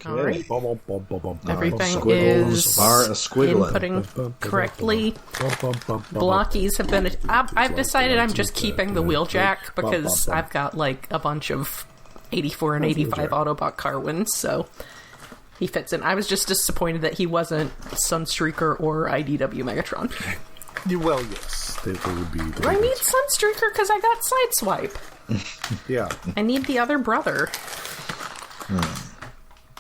All right. Everything Squiggles is are a squiggling. inputting correctly. Blockies have been... I've decided I'm just keeping the Wheeljack because I've got, like, a bunch of 84 and 85 Autobot Carwins, so he fits in. I was just disappointed that he wasn't Sunstreaker or IDW Megatron. Well, yes. They would be... I need Sunstreaker because I got Sideswipe. Yeah. I need the other brother.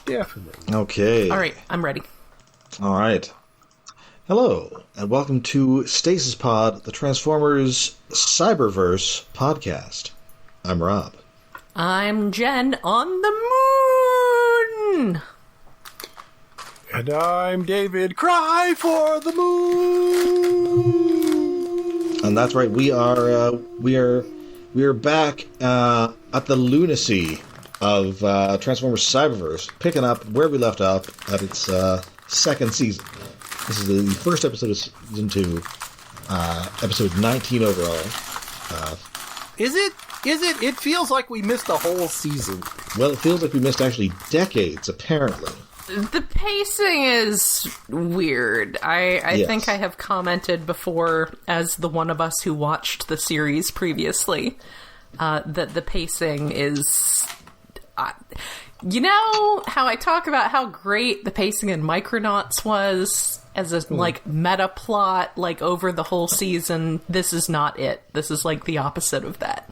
Definitely. Okay. All right, I'm ready. All right. Hello, and welcome to Stasis Pod, the Transformers Cyberverse podcast. I'm Rob. I'm Jen on the moon! And I'm David. Cry for the moon! And that's right, we are back at the lunacy of Transformers Cyberverse, picking up where we left off at its second season. This is the first episode of season 2, episode 19 overall. Is it? It feels like we missed a whole season. Well, it feels like we missed actually decades, apparently. The pacing is weird. I Yes. think I have commented before, as the one of us who watched the series previously, that the pacing is... you know how I talk about how great the pacing in Micronauts was as a like meta plot, like over the whole season? This is not it. This is like the opposite of that.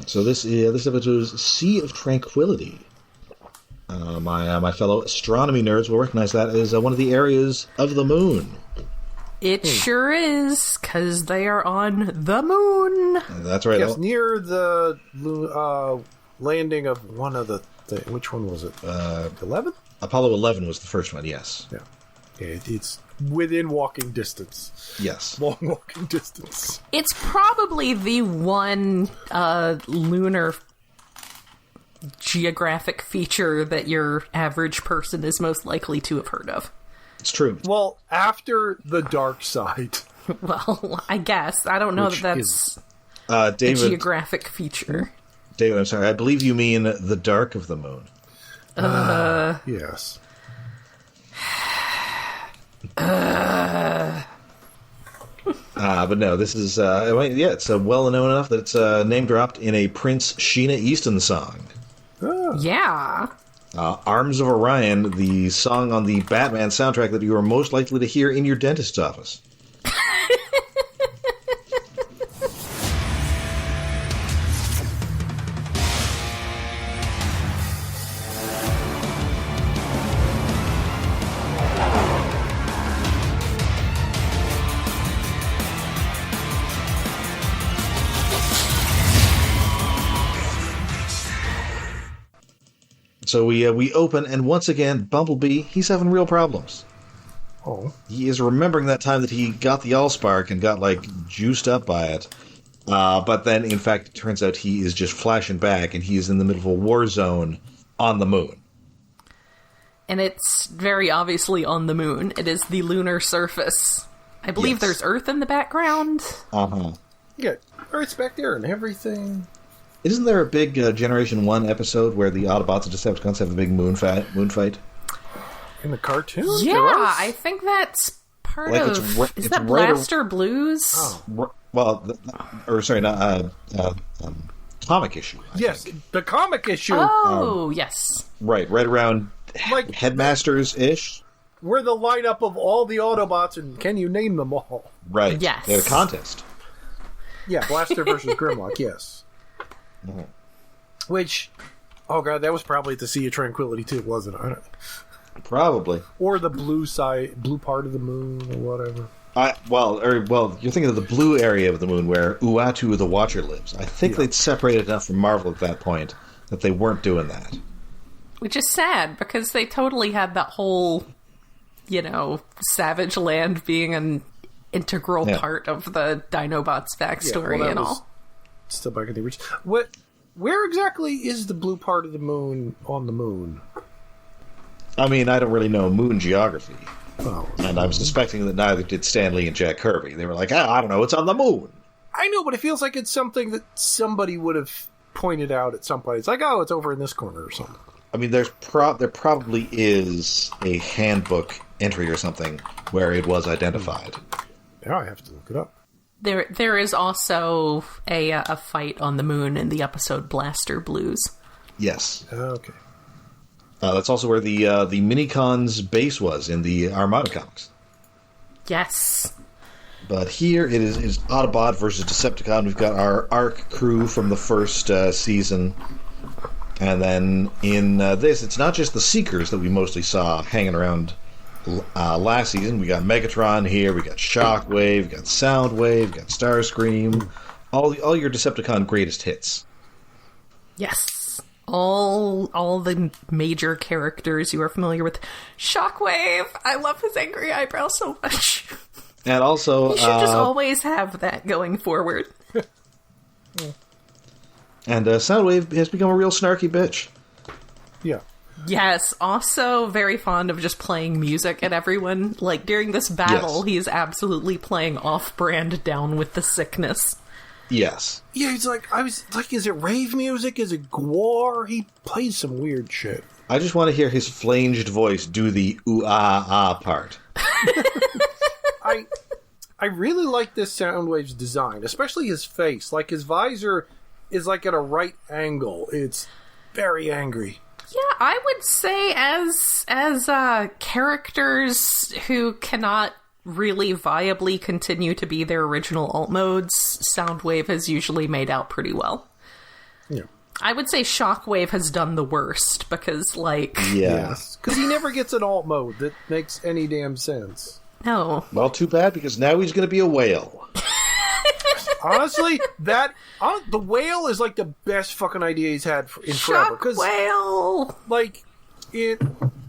So this episode is Sea of Tranquility. My fellow astronomy nerds will recognize that as one of the areas of the moon. It sure is, because they are on the moon. That's right. Yes, near the landing of one of the... which one was it? 11? Apollo 11 was the first one, yes. Yeah. It's within walking distance. Yes. Long walking distance. It's probably the one lunar geographic feature that your average person is most likely to have heard of. It's true. Well, after the dark side. Well, I guess. I don't know Which that that's is, a David, geographic feature. David, I'm sorry. I believe you mean the dark of the moon. Yes. But no, this is... it's well-known enough that it's name-dropped in a Prince Sheena Easton song. Yeah. Arms of Orion, the song on the Batman soundtrack that you are most likely to hear in your dentist's office. So we open, and once again, Bumblebee, he's having real problems. Oh. He is remembering that time that he got the Allspark and got, like, juiced up by it. But then, in fact, it turns out he is just flashing back, and he is in the middle of a war zone on the moon. And it's very obviously on the moon. It is the lunar surface. I believe there's Earth in the background. Uh-huh. Yeah, Earth's back there and everything. Isn't there a big Generation 1 episode where the Autobots and Decepticons have a big moon fight? In the cartoon? Yeah, I think that's part of... is that Blaster Blues? Oh. Comic issue. Yes, the comic issue. Oh, yes. Right around like Headmasters-ish. We're the lineup of all the Autobots, and can you name them all? Right. Yes. They had a contest. Yeah, Blaster versus Grimlock, yes. Mm-hmm. Which, oh god, that was probably at the Sea of Tranquility too, wasn't it? Probably. Or the blue part of the moon, or whatever. You're thinking of the blue area of the moon where Uatu the Watcher lives. I think they'd separated enough from Marvel at that point that they weren't doing that. Which is sad, because they totally had that whole, Savage Land being an integral part of the Dinobots backstory and all. Still back in the original. Where exactly is the blue part of the moon on the moon? I mean, I don't really know moon geography. Oh, and I'm suspecting that neither did Stan Lee and Jack Kirby. They were like, I don't know, it's on the moon. I know, but it feels like it's something that somebody would have pointed out at some point. It's like, oh, it's over in this corner or something. I mean, there probably is a handbook entry or something where it was identified. Now I have to look it up. There is also a fight on the moon in the episode Blaster Blues. Yes. Okay. That's also where the Minicon's base was in the Armada comics. Yes. But here it is Autobot versus Decepticon. We've got our ARC crew from the first season. And then in this, it's not just the Seekers that we mostly saw hanging around last season. We got Megatron here, we got Shockwave, we got Soundwave, we got Starscream. All your Decepticon greatest hits. Yes. All the major characters you are familiar with. Shockwave! I love his angry eyebrow so much. And also... You should just always have that going forward. And Soundwave has become a real snarky bitch. Yeah. Yes, also very fond of just playing music at everyone. Like, during this battle, he is absolutely playing off-brand Down with the Sickness. Yes. Yeah, I was like, is it rave music? Is it gore? He plays some weird shit. I just want to hear his flanged voice do the ooh-ah-ah part. I really like this Soundwave's design, especially his face. Like, his visor is like at a right angle. It's very angry. Yeah, I would say as characters who cannot really viably continue to be their original alt modes, Soundwave has usually made out pretty well. Yeah. I would say Shockwave has done the worst, because, like... Yes. Because he never gets an alt mode that makes any damn sense. No. Well, too bad, because now he's going to be a whale. Honestly, the whale is like the best fucking idea he's had in forever. Shockwave! Like,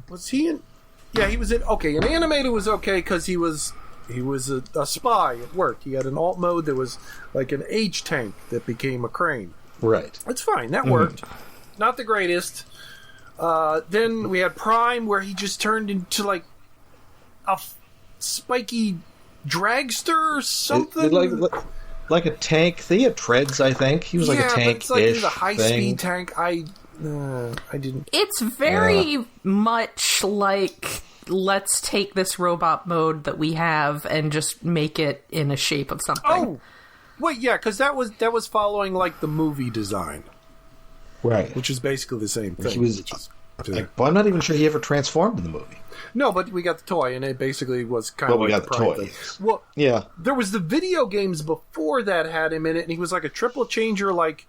was he in... Yeah, he was in... Okay, in animated was okay because he was a spy. It worked. He had an alt mode that was like an H tank that became a crane. Right. It's fine. That worked. Not the greatest. Then we had Prime, where he just turned into like a spiky dragster or something. Like a tank. He had treads, I think. He was like a tank-ish it's like he was a high-speed tank. I didn't... It's very much like, let's take this robot mode that we have and just make it in a shape of something. Oh! Wait, yeah, because that was following, like, the movie design. Right. Which is basically the same thing. He was... Well, I'm not even sure he ever transformed in the movie. No, but we got the toy, and it basically was kind of like we got the toy. thing. Well, yeah. There was the video games before that had him in it, and he was like a triple changer, like...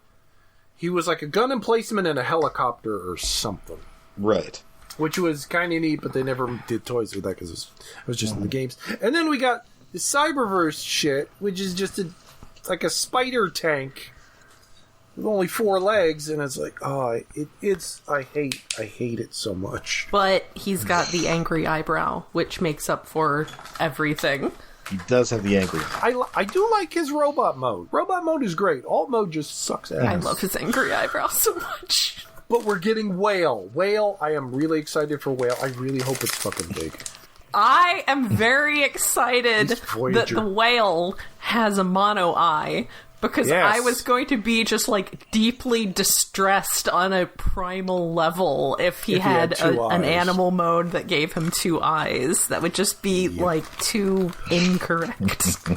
He was like a gun emplacement and a helicopter or something. Right. Which was kind of neat, but they never did toys with that because it was just in the games. And then we got the Cyberverse shit, which is just like a spider tank with only 4 legs, and it's like, I hate it so much. But he's got the angry eyebrow, which makes up for everything. He does have the angry. I do like his robot mode. Robot mode is great. Alt mode just sucks ass. I love his angry eyebrow so much. But we're getting Whale. Whale, I am really excited for Whale. I really hope it's fucking big. I am very excited that the Whale has a mono eye, because I was going to be just, like, deeply distressed on a primal level if he had an animal mode that gave him 2 eyes. That would just be, like, too incorrect.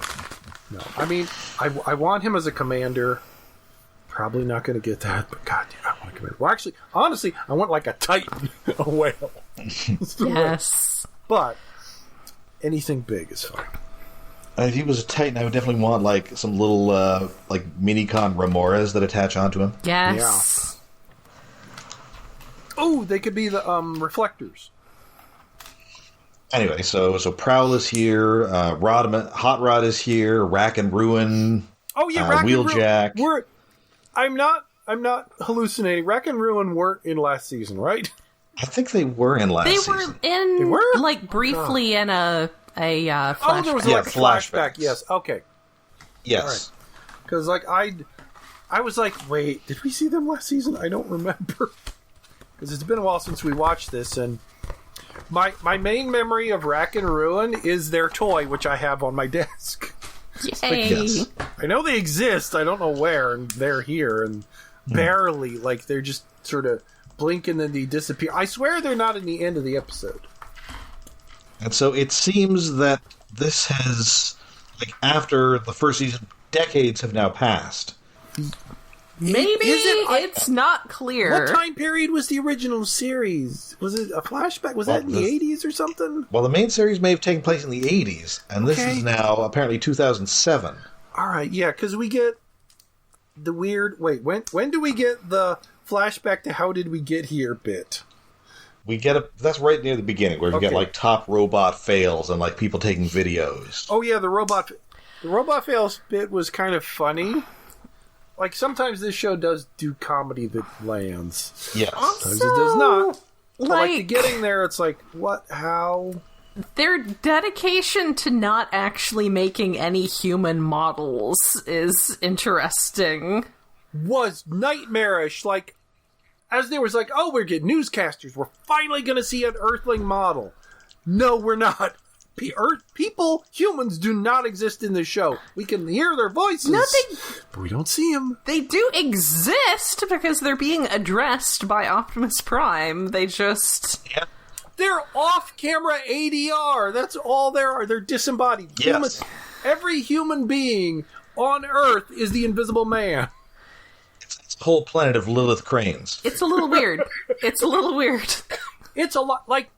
No, I mean, I want him as a commander. Probably not going to get that, but god damn, I want a commander. Well, actually, honestly, I want, like, a Titan, a whale. Yes. But anything big is fine. If he was a Titan, I would definitely want, like, some little, like, Minicon Remoras that attach onto him. Yes. Yeah. Oh, they could be the reflectors. Anyway, so Prowl is here, Hot Rod is here, Rack and Ruin. Oh yeah, Rack Wheeljack. and Ruin. I'm not hallucinating. Rack and Ruin weren't in last season, right? I think they were in last season. They were like briefly in a flashback. Oh, there was like a flashback. Yes. Okay. Yes. Because like I was like, wait, did we see them last season? I don't remember. Because it's been a while since we watched this, and my main memory of Rack and Ruin is their toy, which I have on my desk. Yay! Yes. I know they exist. I don't know where, and they're here, and barely, like, they're just sort of blink and then they disappear. I swear they're not in the end of the episode. And so it seems that this has, like, after the first season, decades have now passed. Maybe it's not clear. What time period was the original series? Was it a flashback? Was that in the 80s or something? Well, the main series may have taken place in the 80s, and this is now apparently 2007. All right, yeah, because we get the weird... Wait, when do we get the flashback to how did we get here bit? We get that's right near the beginning, where we get, like, top robot fails and, like, people taking videos. Oh, yeah, the robot fails bit was kind of funny. Like, sometimes this show does do comedy that lands. Yes. Sometimes it does not. But, like, the getting there, it's like, what, how... Their dedication to not actually making any human models is interesting. Was nightmarish. Like, as there was like, oh, we're getting newscasters. We're finally going to see an Earthling model. No, we're not. People, humans do not exist in this show. We can hear their voices, but we don't see them. They do exist because they're being addressed by Optimus Prime. They just... Yeah. They're off-camera ADR. That's all they are. They're disembodied. Yes. Every human being on Earth is the Invisible Man. It's a whole planet of Lilith cranes. It's a little weird. It's a little weird. It's a lot like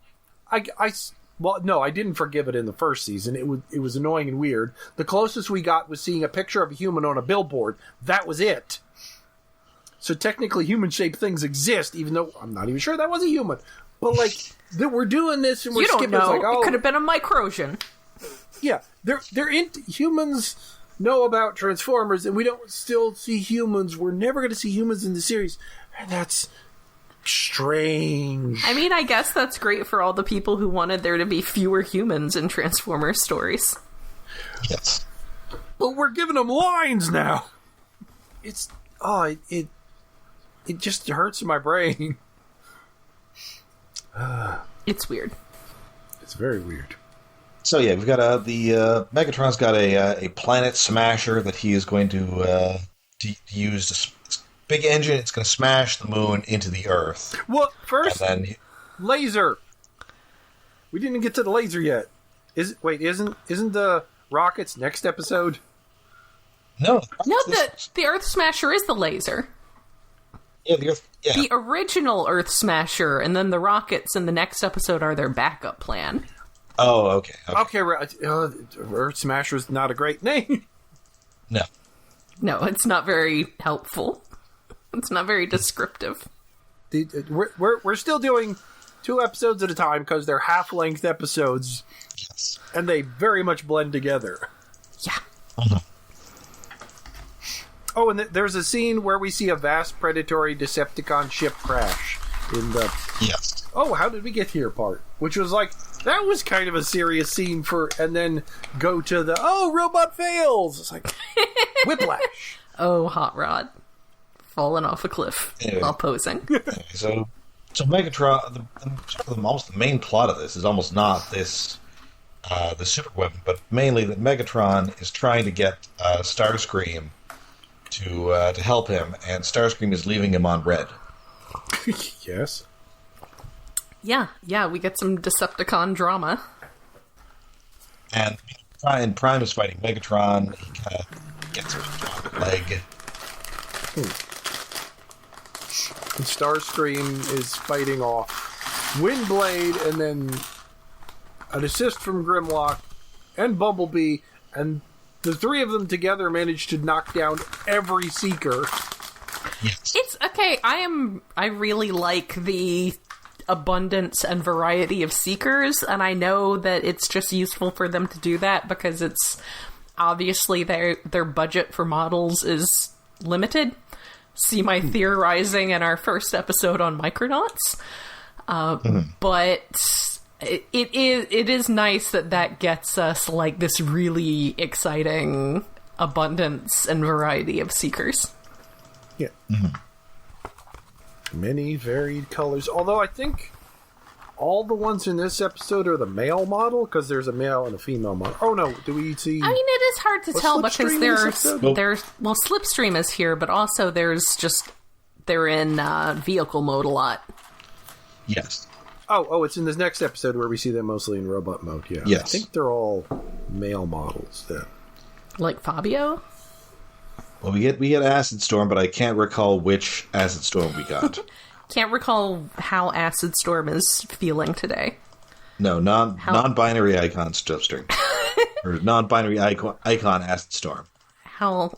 well, no, I didn't forgive it in the first season. It was annoying and weird. The closest we got was seeing a picture of a human on a billboard. That was it. So technically, human-shaped things exist, even though I'm not even sure that was a human. But like, that we're doing this and we're skipping. You don't know. It's like, oh, it could have been a Microsion. Yeah, humans know about Transformers, and we don't still see humans. We're never going to see humans in the series, and that's strange. I mean, I guess that's great for all the people who wanted there to be fewer humans in Transformers stories. Yes. But we're giving them lines now. It just hurts my brain. It's weird. It's very weird. So yeah, we've got Megatron's got a planet smasher that he is going to use. This big engine. It's going to smash the moon into the Earth. Well, first, and then laser. We didn't get to the laser yet. Isn't the rockets next episode? No, the Earth Smasher is the laser. Yeah, the Earth. Yeah. The original Earth Smasher, and then the rockets in the next episode are their backup plan. Oh, okay. Okay, Earth Smasher's not a great name. No, it's not very helpful. It's not very descriptive. We're still doing 2 episodes at a time because they're half-length episodes, Yes. and they very much blend together. Yeah. Mm-hmm. Oh, and there's a scene where we see a vast predatory Decepticon ship crash in the... Yes. Oh, how did we get here part? Which was like, that was kind of a serious scene for... And then go to the, oh, robot fails! It's like, whiplash. Oh, Hot Rod. Falling off a cliff while posing. Anyway, so Megatron, almost the main plot of this is almost not this the super weapon, but mainly that Megatron is trying to get Starscream to help him, and Starscream is leaving him on red. Yes. Yeah, we get some Decepticon drama. And Prime is fighting Megatron. He kind of gets him on the leg. And Starscream is fighting off Windblade, and then an assist from Grimlock and Bumblebee, and the 3 of them together managed to knock down every Seeker. Yes. It's okay. I really like the abundance and variety of Seekers, and I know that it's just useful for them to do that because it's obviously their budget for models is limited. See my theorizing in our first episode on Micronauts. But it is nice that gets us like this really exciting abundance and variety of Seekers. Yeah. Mm-hmm. Many varied colors. Although I think all the ones in this episode are the male model, because there's a male and a female model. Oh no, do we see... I mean, it is hard to tell because Slipstream there's... Well, Slipstream is here, but also there's just they're in vehicle mode a lot. Yes. Oh, it's in this next episode where we see them mostly in robot mode, yeah. Yes. I think they're all male models then. Like Fabio? Well, we get Acid Storm, but I can't recall which Acid Storm we got. Can't recall how Acid Storm is feeling today. No, non-binary icon string. Or non-binary icon Acid Storm. How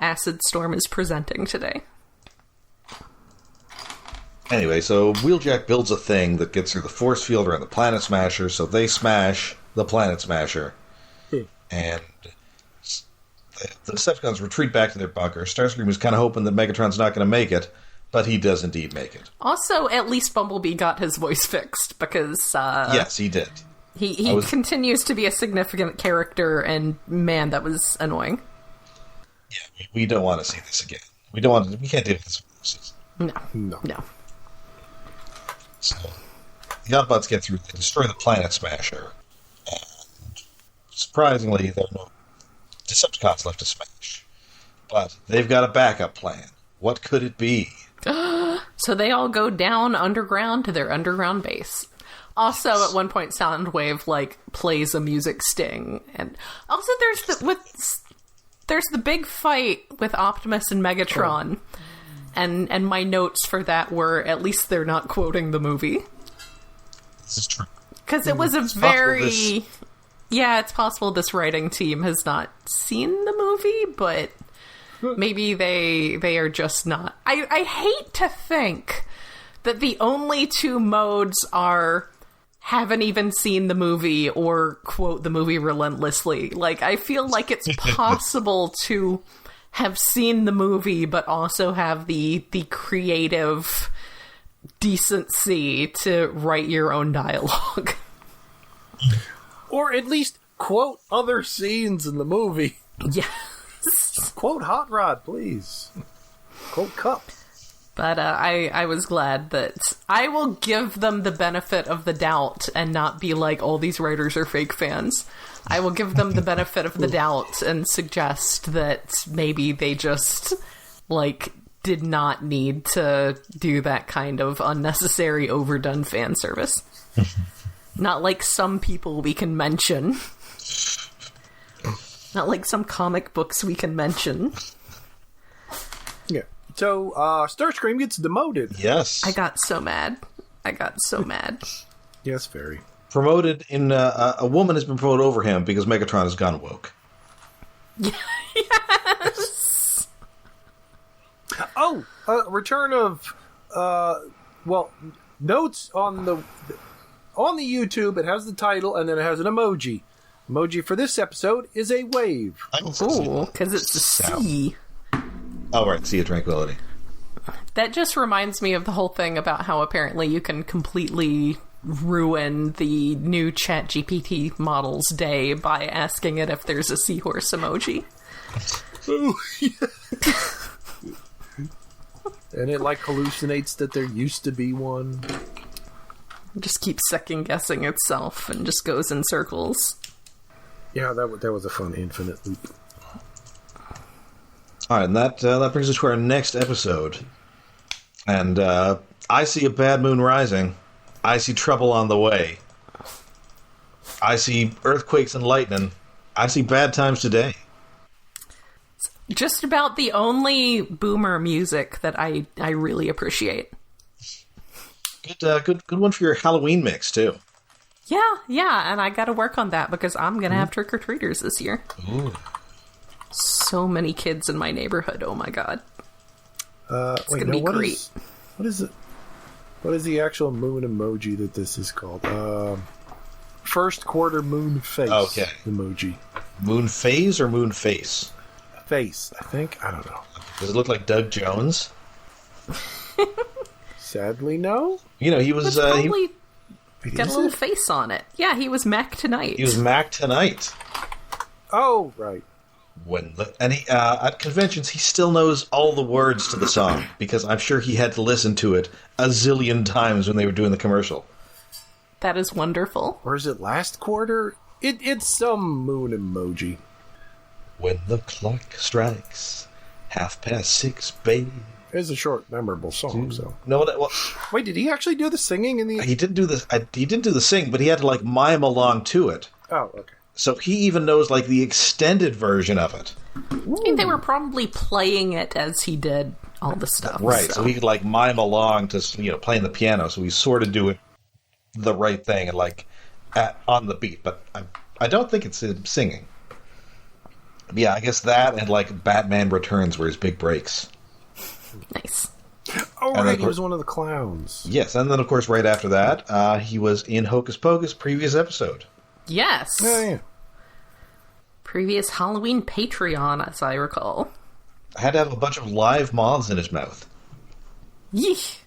Acid Storm is presenting today. Anyway, so Wheeljack builds a thing that gets through the force field around the Planet Smasher, so they smash the Planet Smasher. And the Decepticons retreat back to their bunker. Starscream is kind of hoping that Megatron's not going to make it, but he does indeed make it. Also, at least Bumblebee got his voice fixed, because... yes, he did. He continues to be a significant character, and man, that was annoying. Yeah, we don't want to see this again. We can't deal with this. No. So, the Autobots get through, they destroy the Planet Smasher, and surprisingly, there are no Decepticons left to smash. But they've got a backup plan. What could it be? So they all go down underground to their underground base. Also, at one point, Soundwave, plays a music sting. And also, there's the big fight with Optimus and Megatron. Oh. And my notes for that were, at least they're not quoting the movie. This is true. Because it was Yeah, it's possible this writing team has not seen the movie, but maybe they are just not. I hate to think that the only two modes are haven't even seen the movie or quote the movie relentlessly. I feel like it's possible to have seen the movie, but also have the creative decency to write your own dialogue. Or at least quote other scenes in the movie. Yes. Quote Hot Rod, please. Quote Cup. But I was glad that I will give them the benefit of the doubt and not be like, all these writers are fake fans. I will give them the benefit of the doubt and suggest that maybe they just, did not need to do that kind of unnecessary, overdone fan service. Not like some people we can mention. Not like some comic books we can mention. Yeah. So, Starscream gets demoted. Yes. I got so mad. Yes, very. Promoted in... a woman has been promoted over him because Megatron has gone woke. Yes! Oh! Return of... notes on the YouTube. It has the title, and then it has an emoji. Emoji for this episode is a wave. Ooh, because it's a C. Oh, right. Sea of Tranquility. That just reminds me of the whole thing about how apparently you can completely ruin the new ChatGPT model's day by asking it if there's a seahorse emoji. Oh, yeah. And it hallucinates that there used to be one. It just keeps second guessing itself and just goes in circles. Yeah, that was a fun infinite loop. All right, and that brings us to our next episode. And I see a bad moon rising. I see trouble on the way. I see earthquakes and lightning. I see bad times today. Just about the only boomer music that I really appreciate. Good one for your Halloween mix, too. Yeah, and I gotta work on that because I'm gonna have trick-or-treaters this year. Ooh. So many kids in my neighborhood, oh my god. It's gonna be great. What is it? What is the actual moon emoji that this is called? First quarter moon face emoji. Moon phase or moon face? Face, I think. I don't know. Does it look like Doug Jones? Sadly, no. You know, he was... probably got a little face on it. Yeah, he was Mac Tonight. He was Mac Tonight. Oh, right. At conventions, he still knows all the words to the song, because I'm sure he had to listen to it a zillion times when they were doing the commercial. That is wonderful. Or is it last quarter? It's some moon emoji. When the clock strikes 6:30, baby. It's a short, memorable song. So no, well, wait, did he actually do the singing in the? he didn't do this. He didn't do the sing, but he had to like mime along to it. Oh, okay. So he even knows like the extended version of it. I mean, they were probably playing it as he did all the stuff. Right, so he could like mime along to playing the piano. So he's sort of doing the right thing and like on the beat. But I don't think it's him singing. Yeah, I guess that and like Batman Returns were his big breaks. Nice. Oh, right, he was one of the clowns. Yes, and then of course right after that, he was in Hocus Pocus previous episode. Yes. Yeah. Previous Halloween Patreon, as I recall. Had to have a bunch of live moths in his mouth. Yeesh.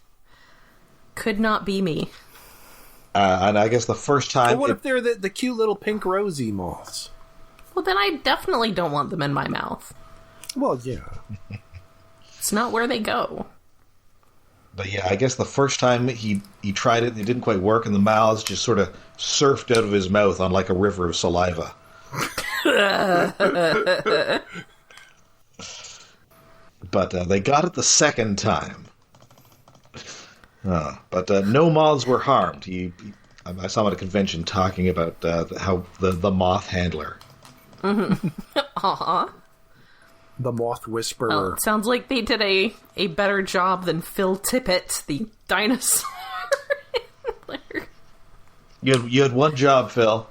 Could not be me. And I guess the first time... Well, what if they're the cute little pink rosy moths? Well, then I definitely don't want them in my mouth. Well, yeah. It's not where they go. But yeah, I guess the first time he tried it, it didn't quite work, and the mouths just sort of surfed out of his mouth on like a river of saliva. But they got it the second time. But no moths were harmed. I saw him at a convention talking about how the moth handler. Aw. The moth whisperer. Oh, it sounds like they did a better job than Phil Tippett, the dinosaur handler. You had one job, Phil.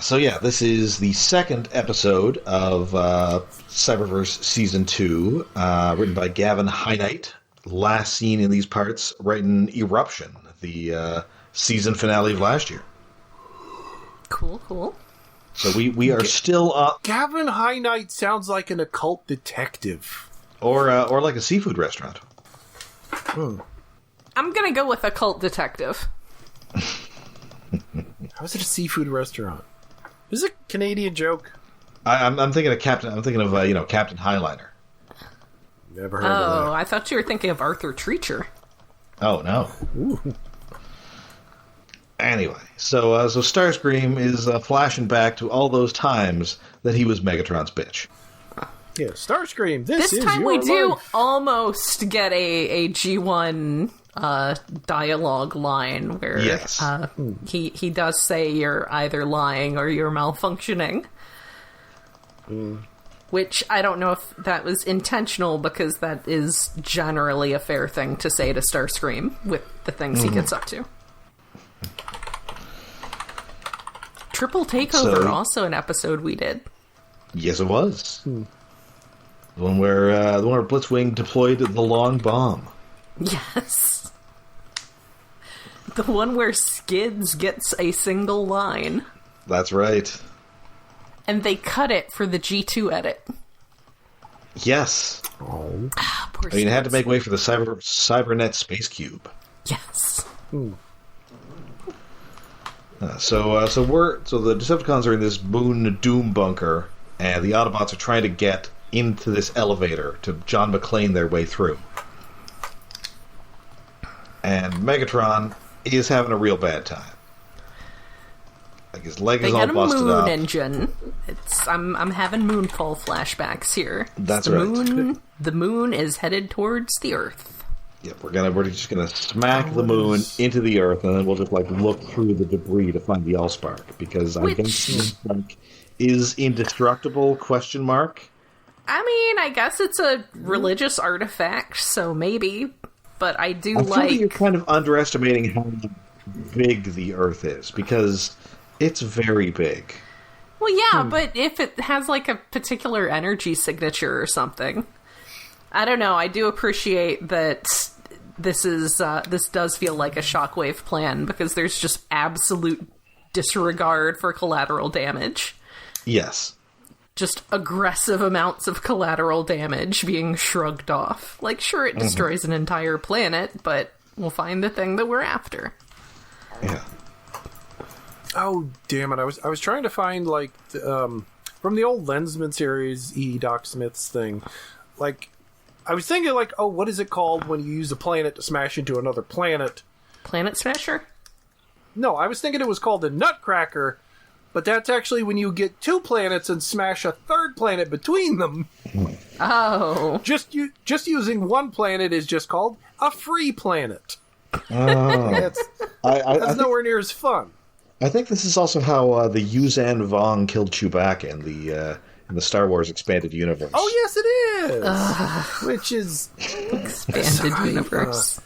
So yeah, this is the second episode of Cyberverse Season 2, written by Gavin Heinite. Last seen in these parts, writing Eruption, the season finale of last year. Cool. So we are still on... Gavin Heinite sounds like an occult detective. Or like a seafood restaurant. I'm gonna go with occult detective. How is it a seafood restaurant? Is it a Canadian joke? I'm thinking of Captain. I'm thinking of Captain Highliner. Never heard of that. I thought you were thinking of Arthur Treacher. Oh no. Ooh. Anyway, so Starscream is flashing back to all those times that he was Megatron's bitch. Yeah, Starscream. This is time your we do life. almost get a G1 dialogue line where Yes. he does say you're either lying or you're malfunctioning. Which I don't know if that was intentional, because that is generally a fair thing to say to Starscream with the things he gets up to. Triple Takeover, also an episode we did. Yes, it was. The one where Blitzwing deployed the long bomb. Yes. The one where Skids gets a single line. That's right. And they cut it for the G2 edit. Yes. Oh. Poor I mean, it had to Skids. make way for the Cybernet Space Cube. Yes. So the Decepticons are in this Moon Doom bunker, and the Autobots are trying to get into this elevator to John McClane their way through. And Megatron is having a real bad time. Like his leg They is all got a busted moon up. engine. I'm having Moonfall flashbacks here. That's the right. Moon, the moon is headed towards the Earth. Yep, we're just gonna smack the moon into the Earth, and then we'll just like look through the debris to find the Allspark, because I guess the Allspark is indestructible? Question mark. I mean, I guess it's a religious artifact, so maybe. But I do I feel like. that you're kind of underestimating how big the Earth is, because it's very big. Well, yeah, but if it has like a particular energy signature or something, I don't know. I do appreciate that this does feel like a Shockwave plan, because there's just absolute disregard for collateral damage. Yes. Just aggressive amounts of collateral damage being shrugged off. Like, sure, it destroys an entire planet, but we'll find the thing that we're after. Yeah. Oh, damn it. I was trying to find, like, from the old Lensman series, E. Doc Smith's thing. Like, I was thinking, like, oh, what is it called when you use a planet to smash into another planet? Planet Smasher? No, I was thinking it was called a Nutcracker, But that's actually when you get 2 planets and smash a 3rd planet between them. Oh. Just using 1 planet is just called a free planet. That's nowhere near as fun. I think this is also how the Yuuzhan Vong killed Chewbacca in the Star Wars Expanded Universe. Oh, yes, it is! Which is... Expanded Universe.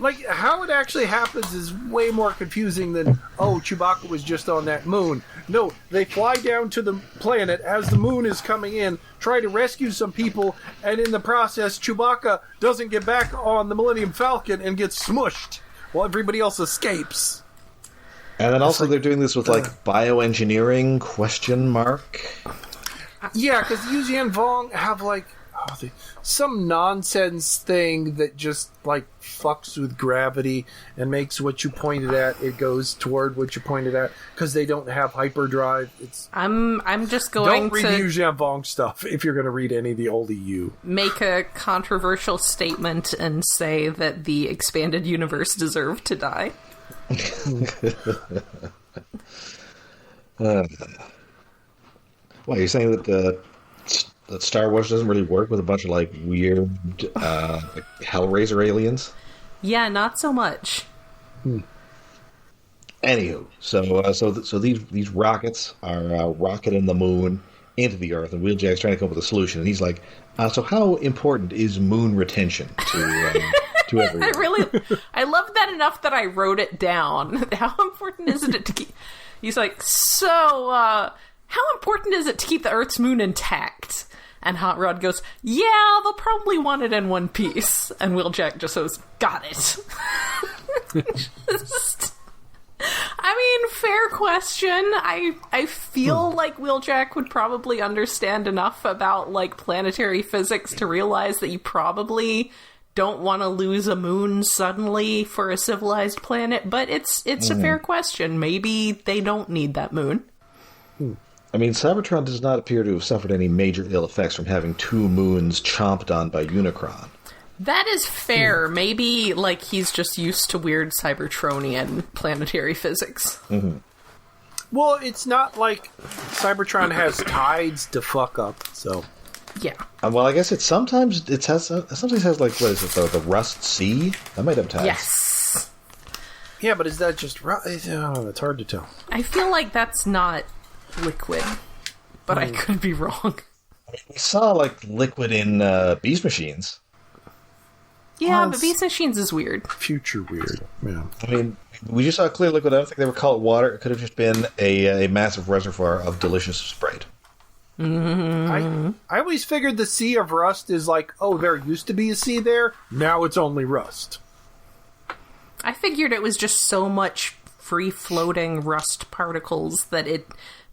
Like, how it actually happens is way more confusing than, Chewbacca was just on that moon. No, they fly down to the planet as the moon is coming in, try to rescue some people, and in the process, Chewbacca doesn't get back on the Millennium Falcon and gets smushed while everybody else escapes. And then also they're doing this with, bioengineering, question mark? Yeah, because Yuuzhan Vong have, some nonsense thing that just, fucks with gravity and makes what you pointed at, it goes toward what you pointed at, because they don't have hyperdrive. I'm just going Don't read the Yuuzhan Vong stuff if you're going to read any of the old EU. Make a controversial statement and say that the Expanded Universe deserved to die. You're saying that that Star Wars doesn't really work with a bunch of weird Hellraiser aliens? Yeah, not so much. Anywho, so these rockets are rocketing the moon into the Earth, and Wheeljack's trying to come up with a solution. And he's like, "So how important is moon retention to everyone?" I love that enough that I wrote it down. How important is it to keep? He's like, how important is it to keep the Earth's moon intact? And Hot Rod goes, yeah, they'll probably want it in one piece. And Wheeljack just goes, got it. Fair question. I feel like Wheeljack would probably understand enough about, planetary physics to realize that you probably don't want to lose a moon suddenly for a civilized planet, but it's a fair question. Maybe they don't need that moon. Cybertron does not appear to have suffered any major ill effects from having 2 moons chomped on by Unicron. That is fair. Maybe, he's just used to weird Cybertronian planetary physics. Mm-hmm. Well, it's not like Cybertron has tides to fuck up, so... Yeah. I guess it sometimes has what is it, the Rust Sea? That might have tides. Yes. Yeah, but is that just rust? I don't know, it's hard to tell. I feel like that's not liquid, but I could be wrong. We saw, liquid in Beast Machines. Yeah, but Beast Machines is weird. Future weird, yeah. We just saw clear liquid. I don't think they were called water. It could have just been a massive reservoir of delicious Sprite. I always figured the sea of rust is there used to be a sea there, now it's only rust. I figured it was just so much free-floating rust particles that it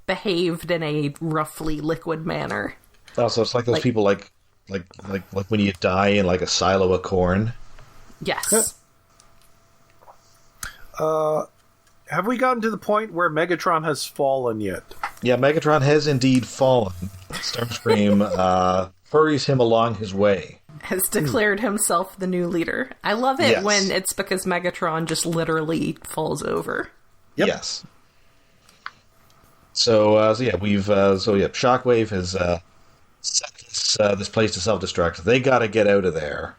behaved in a roughly liquid manner. Also, it's like those people like when you die in a silo of corn. Yes. Have we gotten to the point where Megatron has fallen yet? Yeah, Megatron has indeed fallen. Starscream hurries him along his way. Has declared himself the new leader. I love it when it's because Megatron just literally falls over. Yep. Yes. Shockwave has set this place to self-destruct. They got to get out of there.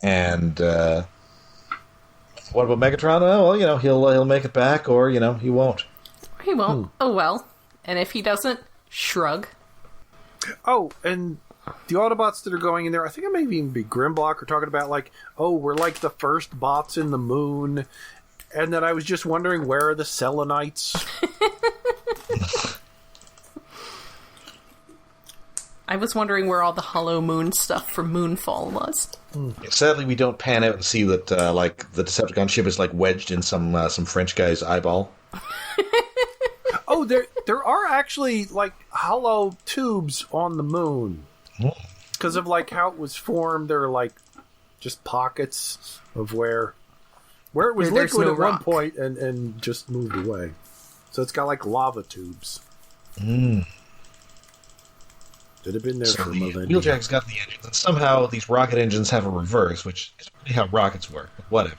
And what about Megatron? Well, he'll make it back, or he won't. He won't. Oh well. And if he doesn't, shrug. Oh, and the Autobots that are going in there, I think it may even be Grimlock, are talking about we're the first bots in the moon. And then I was just wondering, where are the Selenites? I was wondering where all the Hollow Moon stuff from Moonfall was. Sadly, we don't pan out and see that the Decepticon ship is wedged in some French guy's eyeball. Oh, there are actually hollow tubes on the moon because of how it was formed. There are just pockets of where it was liquid at one point and just moved away. So it's got lava tubes. That have been there for millennia. Wheeljack's got the engines, and somehow these rocket engines have a reverse, which is really how rockets work. But whatever.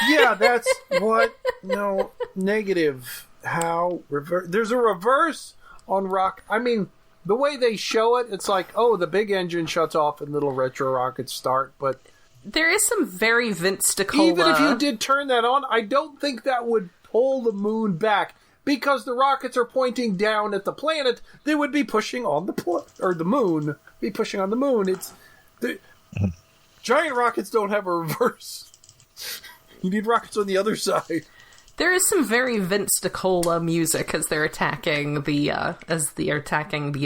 Yeah, that's what. No, negative. how there's a reverse on Rock. I mean, the way they show it, it's like, oh, the big engine shuts off and little retro rockets start, but there is some very Vince DiCola. Even if you did turn that on, I don't think that would pull the moon back, because the rockets are pointing down at the planet. They would be pushing on the moon. Be pushing on the moon. Giant rockets don't have a reverse. You need rockets on the other side. There is some very Vince DiCola music as they're attacking the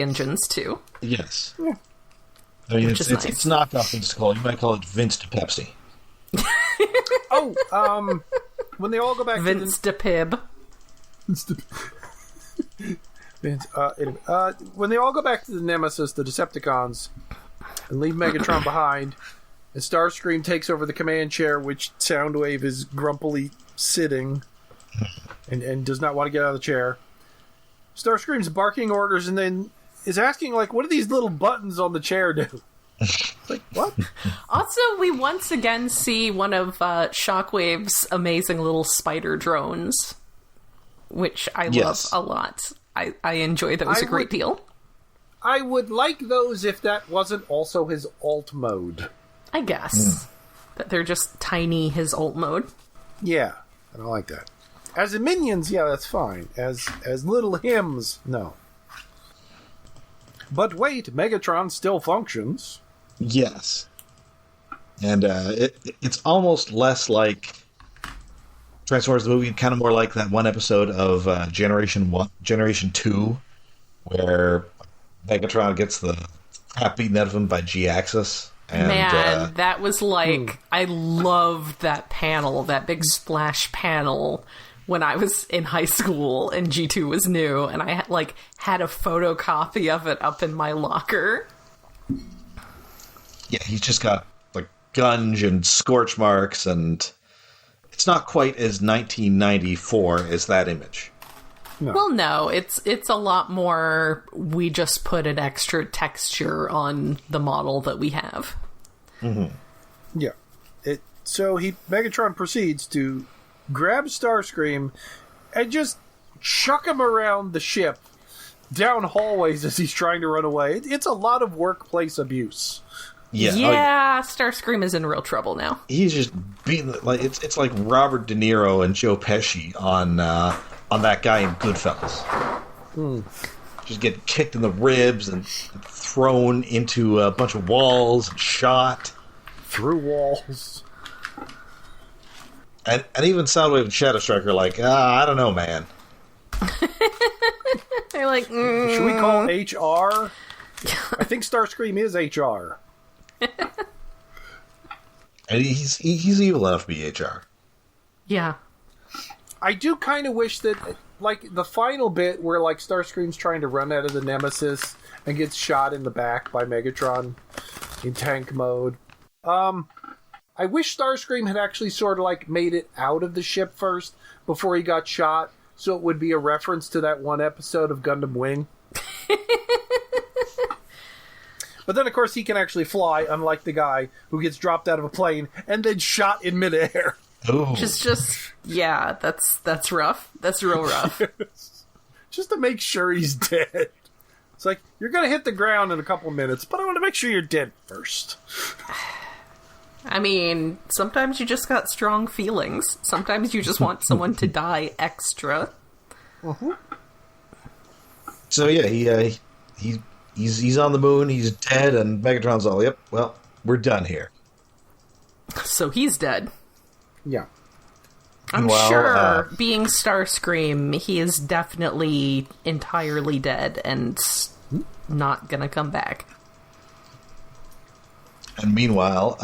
engines too. Yes. Yeah. I mean, it's not Vince DiCola. You might call it Vince to Pepsi. When they all go back Vince to DePib. When they all go back to the Nemesis, the Decepticons, and leave Megatron behind, and Starscream takes over the command chair, which Soundwave is grumpily sitting and does not want to get out of the chair. Starscream's barking orders and then is asking, like, what do these little buttons on the chair do? Like, what? Also, we once again see one of Shockwave's amazing little spider drones, which I love a lot. I enjoy those a great deal. I would like those if that wasn't also his alt mode. I guess. That they're just tiny, his alt mode. Yeah, I don't like that. As in minions, yeah, that's fine. As little hymns, no. But wait, Megatron still functions. Yes. And it's almost less like Transformers the movie, kind of more like that one episode of Generation 2, where Megatron gets the crap beaten out of him by G-Axis. And, man, that was like... I loved that panel, that big splash panel, when I was in high school and G2 was new, and I had a photocopy of it up in my locker. Yeah, he's just got like gunge and scorch marks, and it's not quite as 1994 as that image. No. Well, no, it's a lot more. We just put an extra texture on the model that we have. Mm-hmm. Yeah. So Megatron proceeds to grab Starscream and just chuck him around the ship down hallways as he's trying to run away. It's a lot of workplace abuse. Yeah, Starscream is in real trouble now. He's just beating like it's like Robert De Niro and Joe Pesci on that guy in Goodfellas. Just get kicked in the ribs and thrown into a bunch of walls and shot through walls. And even Soundwave and Shadow Striker are like, I don't know, man. They're like, should we call HR? I think Starscream is HR. And he's evil enough to be HR. Yeah. I do kind of wish that, like, the final bit where, like, Starscream's trying to run out of the Nemesis and gets shot in the back by Megatron in tank mode. I wish Starscream had actually sort of, like, made it out of the ship first before he got shot, so it would be a reference to that one episode of Gundam Wing. But then, of course, he can actually fly, unlike the guy who gets dropped out of a plane and then shot in midair. Ooh. Yeah, that's rough. That's real rough. Just to make sure he's dead. It's like, you're going to hit the ground in a couple minutes, but I want to make sure you're dead first. I mean, sometimes you just got strong feelings. Sometimes you just want someone to die extra. Uh-huh. So yeah, he's on the moon, he's dead, and Megatron's all, yep, well, we're done here. So he's dead. Yeah. I'm sure, being Starscream, he is definitely entirely dead and not gonna come back. And meanwhile,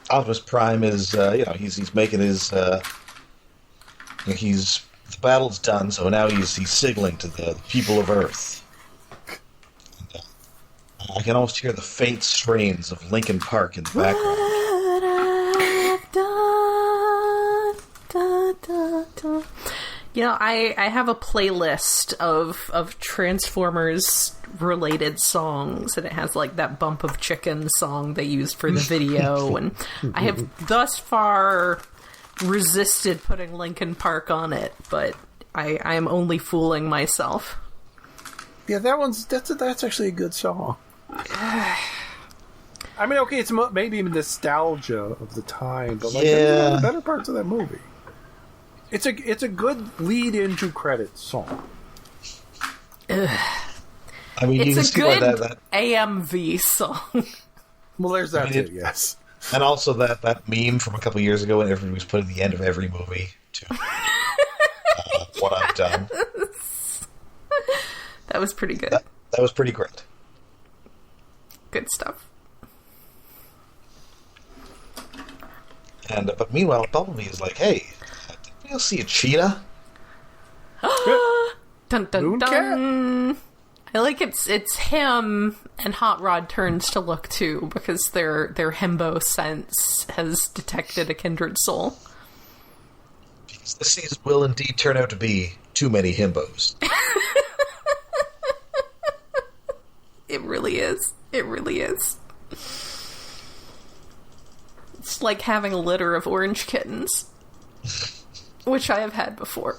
Optimus Prime is, he's making his, the battle's done, so now he's signaling to the people of Earth. And, I can almost hear the faint strains of Linkin Park in the background. You know, I have a playlist of Transformers related songs, and it has like that Bump of Chicken song they used for the video, and I have thus far resisted putting Linkin Park on it, but I am only fooling myself. Yeah, that's actually a good song. I mean, okay, it's maybe nostalgia of the time, but like, there's one of the better parts of that movie. It's a good lead into credits song. I mean, it's you can a see good why that AMV song. Well, there's that too, yes. And also that meme from a couple years ago when everybody was putting the end of every movie to what I've done. That was pretty good. That was pretty great. Good stuff. And but meanwhile, Bumblebee is like, "Hey, did you see a cheetah?" Dun dun dun. I like it's him and Hot Rod turns to look too because their himbo sense has detected a kindred soul. Because the season will indeed turn out to be too many himbos. It really is. It really is. It's like having a litter of orange kittens, which I have had before.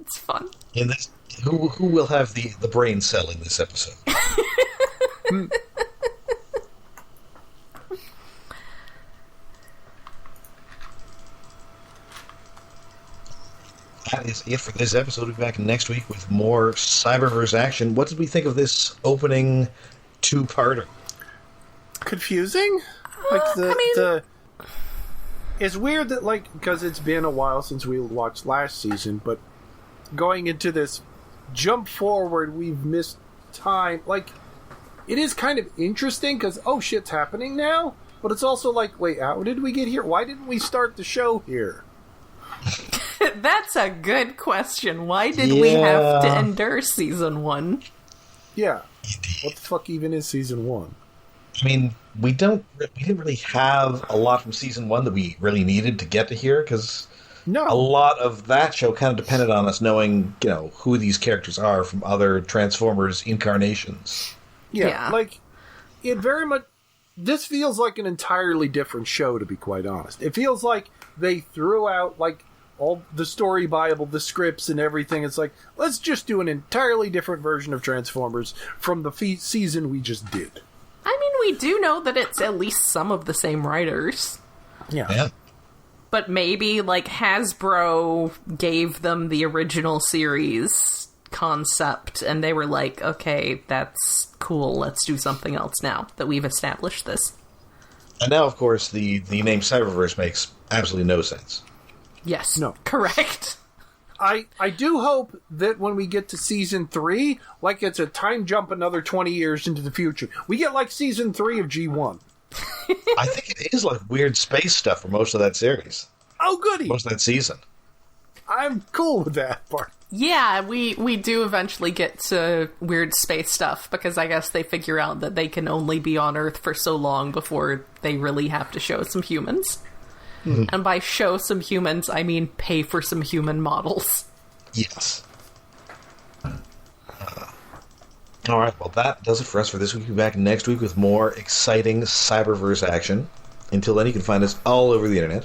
It's fun. In this, who will have the brain cell in this episode? That is it for this episode. We'll be back next week with more Cyberverse action. What did we think of this opening two-parter? Confusing? It's weird that, like, because it's been a while since we watched last season, but going into this jump forward, we've missed time. Like, it is kind of interesting because, oh, shit's happening now? But it's also like, wait, how did we get here? Why didn't we start the show here? That's a good question. Why did we have to endure season 1? Yeah. What the fuck even is season 1? I mean, we didn't really have a lot from season 1 that we really needed to get to here, because a lot of that show kind of depended on us knowing, who these characters are from other Transformers incarnations. Yeah. Like, it very much... This feels like an entirely different show, to be quite honest. It feels like they threw out, like, all the story Bible, the scripts and everything. It's like, let's just do an entirely different version of Transformers from the season we just did. I mean, we do know that it's at least some of the same writers. Yeah. But maybe, like, Hasbro gave them the original series concept, and they were like, okay, that's cool, let's do something else now that we've established this. And now, of course, the name Cyberverse makes absolutely no sense. Yes. No. Correct. I do hope that when we get to season 3, like it's a time jump another 20 years into the future. We get like season 3 of G1. I think it is like weird space stuff for most of that series. Oh, goody! Most of that season. I'm cool with that part. Yeah, we do eventually get to weird space stuff, because I guess they figure out that they can only be on Earth for so long before they really have to show some humans. Mm-hmm. And by show some humans, I mean pay for some human models. Yes. All right, well, that does it for us for this week. We'll be back next week with more exciting Cyberverse action. Until then, you can find us all over the internet.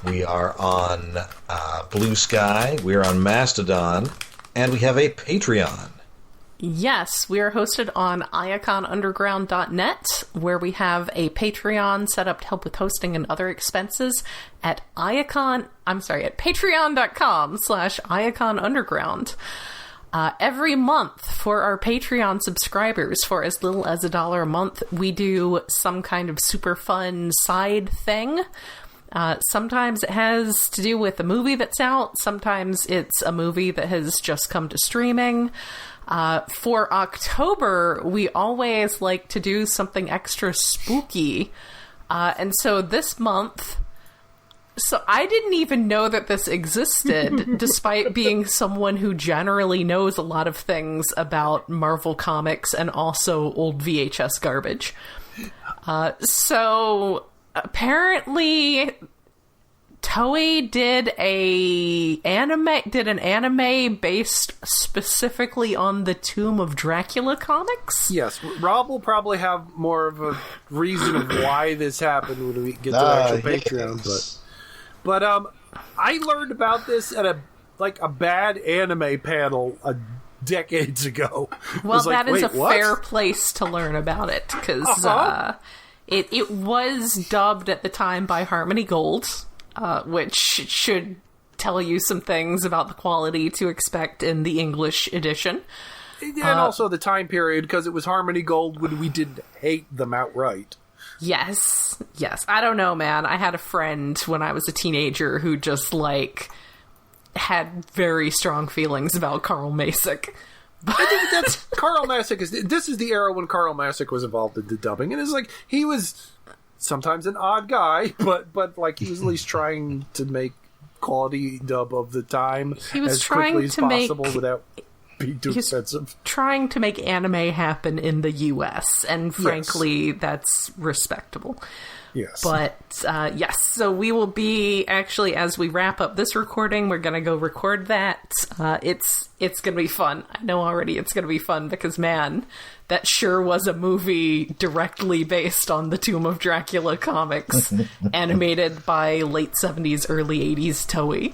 We are on Blue Sky, we are on Mastodon, and we have a Patreon. Yes, we are hosted on iaconunderground.net, where we have a Patreon set up to help with hosting and other expenses at patreon.com/iaconunderground. Every month for our Patreon subscribers, for as little as $1 a month, we do some kind of super fun side thing. Sometimes it has to do with a movie that's out. Sometimes it's a movie that has just come to streaming. For October, we always like to do something extra spooky. And so this month... So I didn't even know that this existed, despite being someone who generally knows a lot of things about Marvel Comics and also old VHS garbage. So apparently Toei did an anime based specifically on the Tomb of Dracula comics. Yes, Rob will probably have more of a reason of why this happened when we get to the actual Patreon, but But I learned about this at a bad anime panel decades ago. Well, that is a fair place to learn about it, because it was dubbed at the time by Harmony Gold, which should tell you some things about the quality to expect in the English edition. And also the time period, because it was Harmony Gold when we didn't hate them outright. Yes. I don't know, man. I had a friend when I was a teenager who just, had very strong feelings about Carl Masick. I think that's Carl Masick this is the era when Carl Masick was involved in the dubbing, and it's he was sometimes an odd guy, but he was at least trying to make quality dub of the time as quickly as possible without being too expensive. Trying to make anime happen in the US, and frankly, that's respectable. Yes. But, yes, so we will be, actually, as we wrap up this recording, we're going to go record that. It's going to be fun. I know already it's going to be fun because, man, that sure was a movie directly based on the Tomb of Dracula comics, animated by late 70s, early 80s Toei.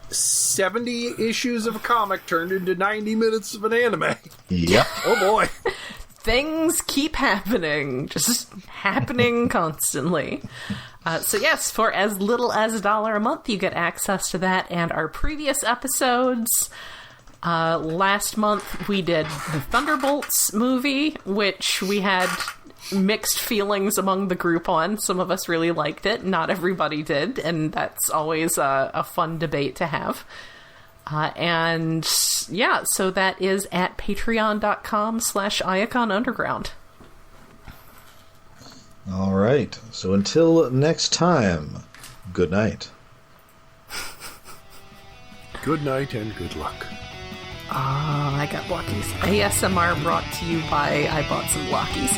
70 issues of a comic turned into 90 minutes of an anime. Yep. Oh, boy. Things keep happening, just happening constantly. So yes, for as little as $1 a month, you get access to that and our previous episodes. Last month, we did the Thunderbolts movie, which we had mixed feelings among the group on. Some of us really liked it, not everybody did, and that's always a fun debate to have. And yeah, so that is at patreon.com/Iacon Underground. All right. So until next time, good night. Good night and good luck. I got Blockies. ASMR brought to you by I Bought Some Blockies.